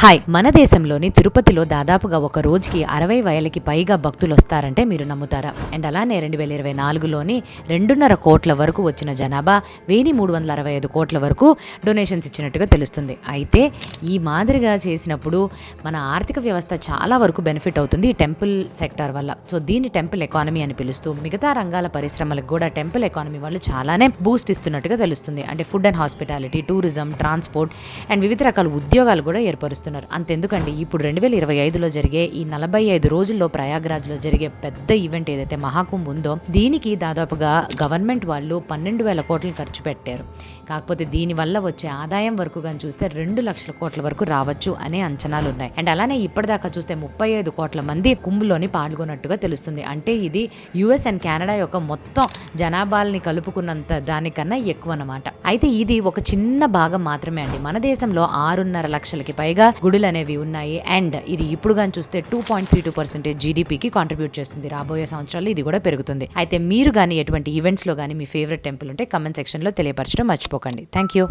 Hi, మన దేశంలోని తిరుపతిలో దాదాపుగా ఒక రోజుకి 60,000కి పైగా భక్తులు వస్తారంటే మీరు నమ్ముతారా? అండ్ అలానే 2024లోని 2.5 కోట్ల వరకు వచ్చిన జనాభా 1,365 కోట్ల వరకు డొనేషన్స్ ఇచ్చినట్టుగా తెలుస్తుంది. అయితే ఈ మాదిరిగా చేసినప్పుడు మన ఆర్థిక వ్యవస్థ చాలా వరకు బెనిఫిట్ అవుతుంది ఈ టెంపుల్ సెక్టార్ వల్ల. సో దీన్ని టెంపుల్ ఎకానమీ అని పిలుస్తూ మిగతా రంగాల పరిశ్రమలకు కూడా టెంపుల్ ఎకానమీ వాళ్ళు చాలానే బూస్ట్ ఇస్తున్నట్టుగా తెలుస్తుంది. అంటే food and hospitality, tourism, transport and వివిధ రకాల ఉద్యోగాలు కూడా ఏర్పరుస్తున్నారు. అంతెందుకండి, ఇప్పుడు 2025లో జరిగే ఈ 45 రోజుల్లో ప్రయాగ్రాజ్లో జరిగే పెద్ద ఈవెంట్ ఏదైతే మహాకుంభ్ ఉందో దీనికి దాదాపుగా గవర్నమెంట్ వాళ్ళు 12,000 కోట్లు ఖర్చు పెట్టారు. కాకపోతే దీనివల్ల వచ్చే ఆదాయం వరకు కానీ చూస్తే 2 లక్షల కోట్ల వరకు రావచ్చు అనే అంచనాలు ఉన్నాయి. అండ్ అలానే ఇప్పటిదాకా చూస్తే 35 కోట్ల మంది కుంభ్లోని పాల్గొన్నట్టుగా తెలుస్తుంది. అంటే ఇది యుఎస్ అండ్ కెనడా యొక్క మొత్తం జనాభాని కలుపుకున్నంత దానికన్నా ఎక్కువ అన్నమాట. అయితే ఇది ఒక చిన్న భాగం మాత్రమే అండి. మన దేశంలో 6.5 లక్షలకి పైగా గుడులు అనేవి ఉన్నాయి. అండ్ ఇది ఇప్పుడు కానీ చూస్తే 2.32% జీడీపీకి కాంట్రిబ్యూట్ చేస్తుంది. రాబోయే సంవత్సరాల్లో ఇది కూడా పెరుగుతుంది. అయితే మీరు కానీ ఎటువంటి ఈవెంట్స్లో కానీ మీ ఫేవరెట్ టెంపుల్ ఉంటే కమెంట్ సెక్షన్లో తెలియపరచడం మర్చిపోకండి. Thank you.